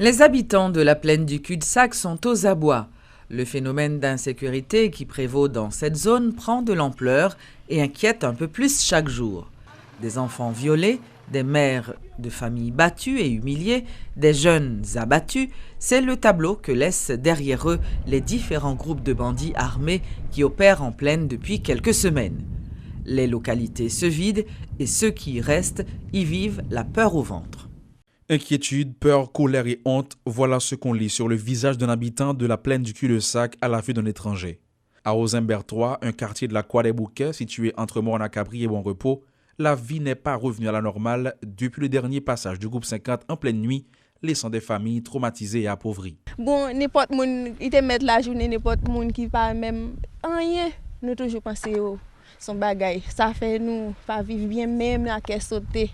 Les habitants de la plaine du cul-de-sac sont aux abois. Le phénomène d'insécurité qui prévaut dans cette zone prend de l'ampleur et inquiète un peu plus chaque jour. Des enfants violés, des mères de familles battues et humiliées, des jeunes abattus, c'est le tableau que laissent derrière eux les différents groupes de bandits armés qui opèrent en plaine depuis quelques semaines. Les localités se vident et ceux qui y restent y vivent la peur au ventre. Inquiétude, peur, colère et honte, voilà ce qu'on lit sur le visage d'un habitant de la plaine du cul-de-sac à la vue d'un étranger. À Rosenberg 3, un quartier de la Croix des Bouquets situé entre Morne-à-Cabri et Bon Repos, la vie n'est pas revenue à la normale depuis le dernier passage du groupe 50 en pleine nuit, laissant des familles traumatisées et appauvries. Bon, n'importe moun, il te met la journée, n'importe moun qui pas même rien, nous toujours penser au son bagay. Ça fait nous pas vivre bien même la caisse sauter.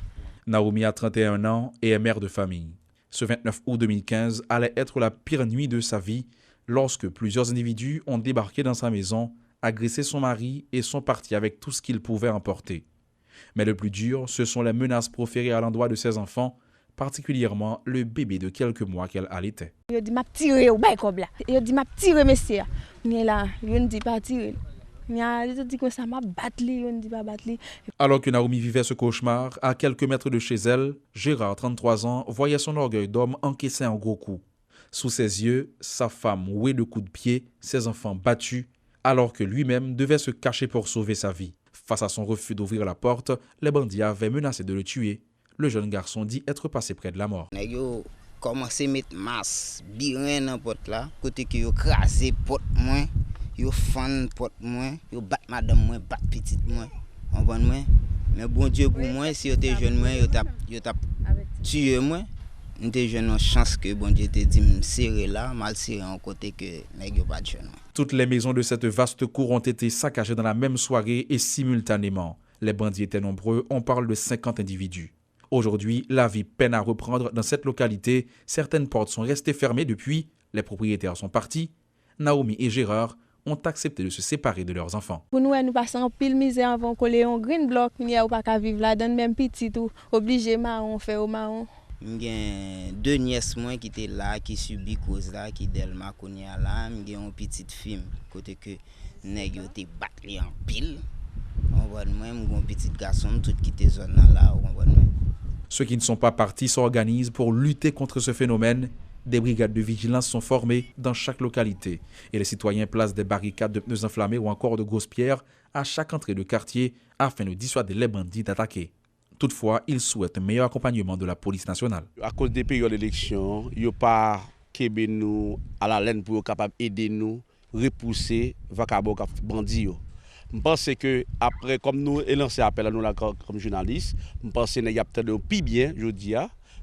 Naomi a 31 ans et est mère de famille. Ce 29 août 2015 allait être la pire nuit de sa vie lorsque plusieurs individus ont débarqué dans sa maison, agressé son mari et sont partis avec tout ce qu'ils pouvaient emporter. Mais le plus dur, ce sont les menaces proférées à l'endroit de ses enfants, particulièrement le bébé de quelques mois qu'elle allaitait. Il dit m'a tiré au bail comme là. Il dit m'a tiré monsieur. Mais là, il ne dit pas tirer. Il dit que ça m'a battu, il ne dit pas battu. Alors que Naomi vivait ce cauchemar, à quelques mètres de chez elle, Gérard, 33 ans, voyait son orgueil d'homme encaisser un gros coup. Sous ses yeux, sa femme ouée de coups de pied, ses enfants battus, alors que lui-même devait se cacher pour sauver sa vie. Face à son refus d'ouvrir la porte, les bandits avaient menacé de le tuer. Le jeune garçon dit être passé près de la mort. Ils ont commencé à mettre masse, bien dans la porte là, côté que ils ont crasé la porte moins, ils ont fan la porte moins, ils ont battu madame moins, battu petite moins. Mais bon Dieu pour moi, si ils étaient jeunes, ils ont tué moi. Nous étions jeunes en chance que bon Dieu te dit me serrer là, mal serrer en côté que nèg yo pas de jeune. Toutes les maisons de cette vaste cour ont été saccagées dans la même soirée et simultanément. Les bandits étaient nombreux, on parle de 50 individus. Aujourd'hui, la vie peine à reprendre dans cette localité. Certaines portes sont restées fermées depuis, les propriétaires sont partis. Naomi et Gérard ont accepté de se séparer de leurs enfants. Pour nous, nous passons en pile misère avant coller un green block, il n'y a pas qu'à vivre là, dans même petit tout, obligé marron, faire au marron. J'ai deux nièces moi qui étaient là, qui subit cause là, qui Delma connaît là, j'ai une petite fille côté que nèg yo te battre en pile. On voit moi un petit garçon tout qui était zone là, on voit. Ceux qui ne sont pas partis s'organisent pour lutter contre ce phénomène. Des brigades de vigilance sont formées dans chaque localité et les citoyens placent des barricades de pneus enflammés ou encore de grosses pierres à chaque entrée de quartier afin de dissuader les bandits d'attaquer. Toutefois, ils souhaitent un meilleur accompagnement de la police nationale. À cause des périodes d'élection, il n'y a pas qu'aider nous à la laine pour capable aider nous repousser vacabo bandits. Je pense que après comme nous lancé appel à nous là comme journalistes, je pense qu'il y a peut-être plus bien je dis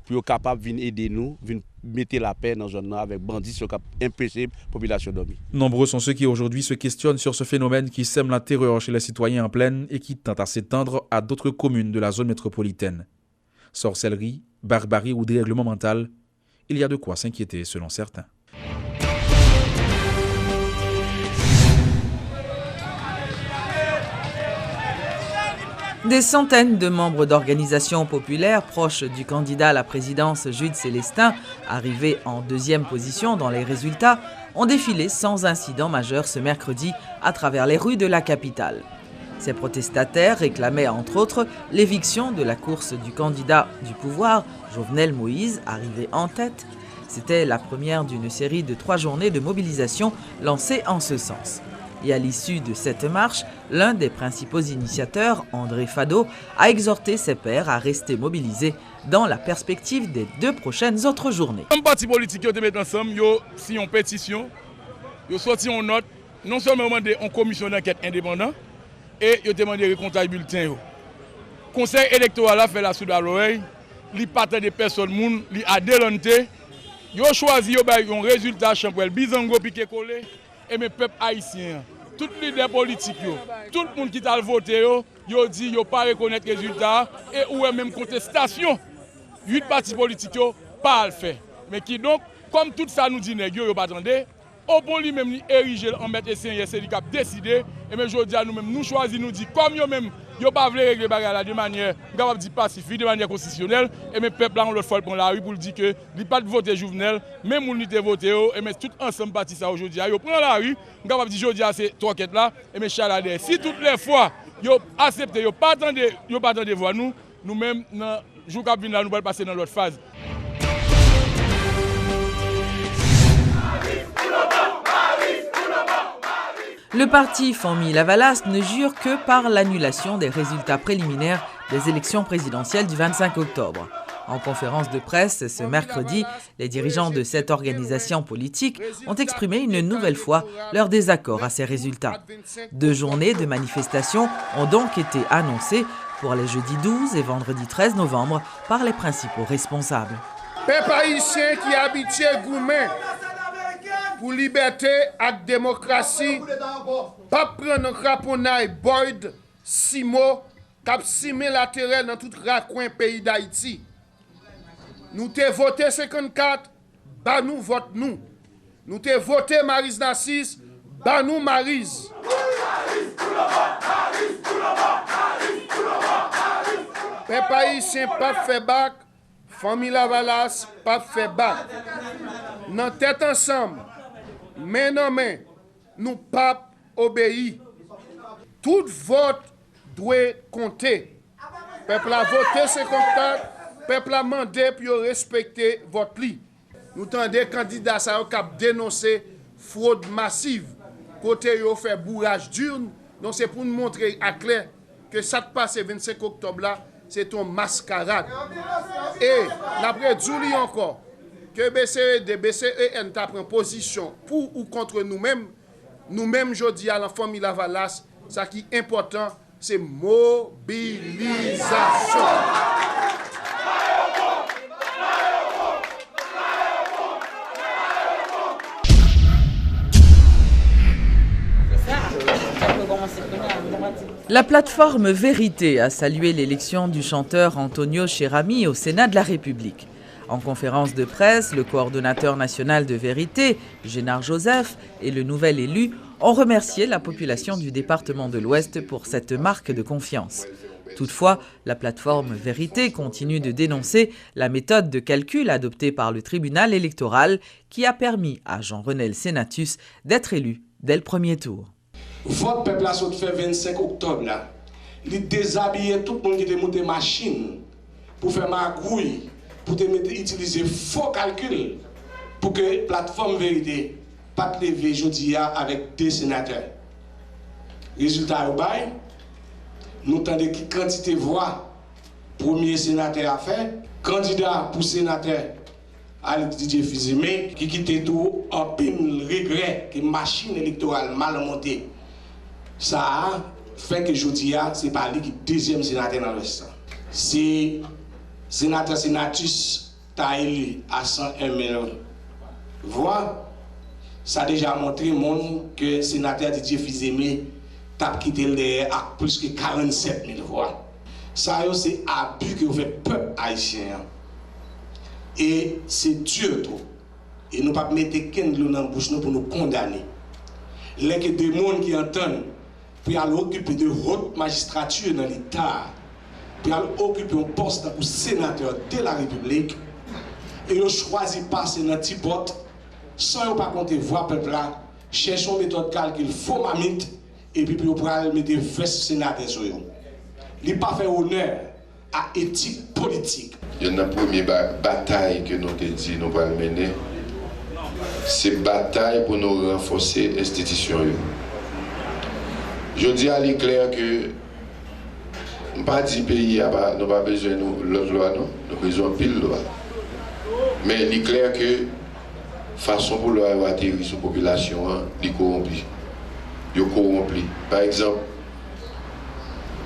pour capable venir aider nous, venir mettre la paix dans zone avec bandits sur impossible population dormir. Nombreux sont ceux qui aujourd'hui se questionnent sur ce phénomène qui sème la terreur chez les citoyens en plaine et qui tente à s'étendre à d'autres communes de la zone métropolitaine. Sorcellerie, barbarie ou dérèglement mental, il y a de quoi s'inquiéter selon certains. Des centaines de membres d'organisations populaires proches du candidat à la présidence Jude Célestin, arrivé en deuxième position dans les résultats, ont défilé sans incident majeur ce mercredi à travers les rues de la capitale. Ces protestataires réclamaient entre autres l'éviction de la course du candidat du pouvoir, Jovenel Moïse, arrivé en tête. C'était la première d'une série de 3 journées de mobilisation lancées en ce sens. Et à l'issue de cette marche, l'un des principaux initiateurs, André Fado, a exhorté ses pairs à rester mobilisés dans la perspective des 2 prochaines autres journées. Comme parti politique, ils mettent ensemble, ils si une pétition, ils sorti une note, non seulement demandé une commission d'enquête indépendante, et ils demandé de réconcilier bulletin. Le conseil électoral a fait la soude à l'oreille, il partait des personnes, il a délanté, ils ont choisi un résultat championnel, Bizango piqué collé. Et mes peuples haïtiens, tous les leaders politiques, tout le monde qui a voté, ils dit qu'ils ne pas reconnaître les résultats et ou même contestation. 8 partis politiques pas à le faire. Mais qui donc, comme tout ça nous dit, ils ne pas attendre, au bon lui même érigé en mettre essayé c'est lui qui a décidé et même je dis à nous même nous choisir nous dit comme yo même yo pas voulu régler bagarre là de manière capable dire pacifique de manière constitutionnelle et même peuple là on l'autre fois prend la rue pour dire que il pas de voter Jovenel même on était voté et mais tout ensemble parti ça aujourd'hui yo prend la rue capable dire jodi à ces trois quêtes là et mais Chaladé si toutes les fois yo accepté yo pas attendre voir nous même dans jour cap là nous va passer dans l'autre phase. Le parti Famille Lavalas ne jure que par l'annulation des résultats préliminaires des élections présidentielles du 25 octobre. En conférence de presse ce mercredi, les dirigeants de cette organisation politique ont exprimé une nouvelle fois leur désaccord à ces résultats. 2 journées de manifestations ont donc été annoncées pour les jeudis 12 et vendredi 13 novembre par les principaux responsables. Peuple haïtien qui habite Goumen pour liberté et démocratie, pas prendre un craponnaille Boyd, Simo, cap simé latéral dans tout raccoin pays d'Haïti. Nous t'ai voté 54, bah nous vote nous. Nous t'ai voté Maryse Nassis, bah nous Maryse. Peuple haïtien pas fait bac, Famille Lavalas pas fait bac. Nan tête ensemble, main en main, nous pas obéir. Tout vote doit compter. Peuple a voté 54, peuple a demandé pour respecter votre lit. Nous tendez candidats qui ont dénoncé fraude massive. Côté yo fait bourrage d'urne. Donc c'est pour nous montrer à clair que ça qui passe le 25 octobre là, c'est une mascarade. Et après dit encore que BCEN t'a pris position pour ou contre nous-mêmes aujourd'hui à la famille Lavalas, ça qui est important, c'est mobilisation. La plateforme Vérité a salué l'élection du chanteur Antonio Cherami au Sénat de la République. En conférence de presse, le coordonnateur national de Vérité, Génard Joseph, et le nouvel élu ont remercié la population du département de l'Ouest pour cette marque de confiance. Toutefois, la plateforme Vérité continue de dénoncer la méthode de calcul adoptée par le tribunal électoral qui a permis à Jean-Renel Senatus d'être élu dès le premier tour. Votre peuple a fait 25 octobre là. Il déshabillé tout le monde qui était monté machine pour faire magouille, pour utiliser faux calcul pour que la plateforme Vérité pas lever aujourd'hui avec 2 sénateurs. Résultat au bail, nous tendez qui quantité de voix premier sénateur a fait, candidat pour sénateur à Didier Fizimé qui quitte tout en pile regret que machine électorale mal montée. Ça a fait que aujourd'hui, c'est pas lui qui est 2e sénateur dans l'Ouest. C'est sénateur Senatus t'a élu à 101 000 voix. Ça a déjà montré monde que le sénateur Didier Fizimé t'a quitté le à plus que 47 000 voix. Ça, c'est abus que vous faites peuple haïtien. Et c'est Dieu tout. Et nous ne pouvons pas mettre quelqu'un dans la bouche pour nous condamner. Les que des gens qui entendent pour aller occuper de haute magistrature dans l'État, pour aller occuper un poste de sénateur de la République, et ils choisissent de passer dans petit pote sans pas compter voir peuple là, chercher une méthode de calcul faux mamite, et puis pour aller mettre veste sénateur sur eux. Il n'a pas fait honneur à l'éthique politique. Il y a une première bataille que nous avons dit nous allons mener. C'est une bataille pour nous renforcer l'institution. Je dis à l'éclair que nous pas dit pays nous pas besoin de l'autre loi, nous avons besoin de pile loi. Mais il est clair que façon pour loi atterrir sur la population, est corrompue. Par exemple,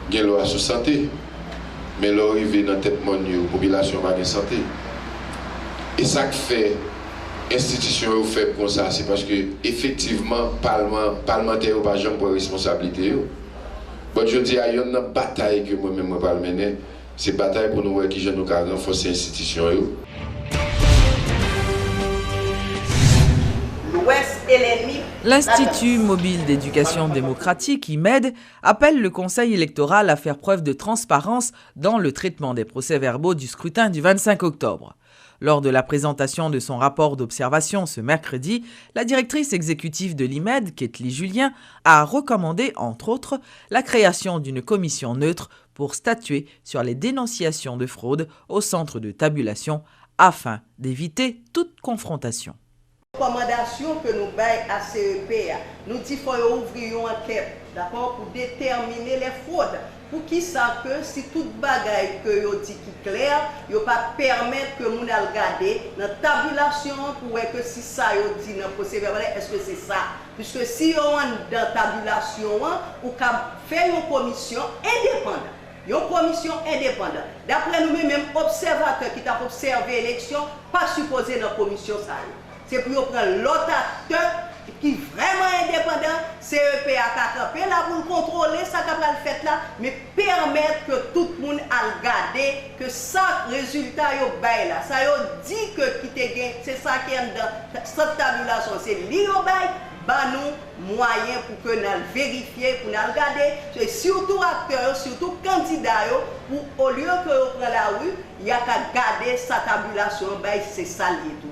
il y a une loi sur la santé, mais l'arrivée dans la tête de la population n'a pas de santé. Et ça qui fait institution faible comme ça, c'est parce que effectivement parlementaire pas jamais pour responsabilité. Bon, je dis il y a une bataille que moi-même je vais mener, c'est une bataille pour nous voir qui nous renforcer l'institution. L'Ouest et l'ennemi. L'Institut mobile d'éducation démocratique, IMED, appelle le Conseil électoral à faire preuve de transparence dans le traitement des procès-verbaux du scrutin du 25 octobre. Lors de la présentation de son rapport d'observation ce mercredi, la directrice exécutive de l'IMED, Ketli Julien, a recommandé, entre autres, la création d'une commission neutre pour statuer sur les dénonciations de fraude au centre de tabulation afin d'éviter toute confrontation. Recommandation que nous baillons à CEP, nous disons qu'il faut ouvrir une enquête, d'accord, pour déterminer les fraudes. Pour qui ça que si toute bagaille que yo dit qui clair, yo pas permettre que moun al regarder dans tabulation pour voir que si ça yo dit dans procès verbal est-ce que c'est ça, puisque si on dans tabulation ou ka faire une commission indépendante. Une commission indépendante. D'après nous-mêmes observateurs qui t'a observé l'élection, pas supposé dans la commission ça. C'est pour prendre l'autre acteur qui est vraiment indépendant, CEP à camper là pour contrôler ça qu'a le fait là, mais permettre que tout le monde a regardé que ça résultat yo bail là, ça yo dit que qui te gain, c'est ça qui est dans cette tabulation, c'est li yo bail, ba nous moyen pour que nous vérifier, pour nous regarder, et surtout acteurs, surtout candidats pour au lieu que on prend la rue, il y a qu'à garder sa tabulation bail, c'est ça li tout.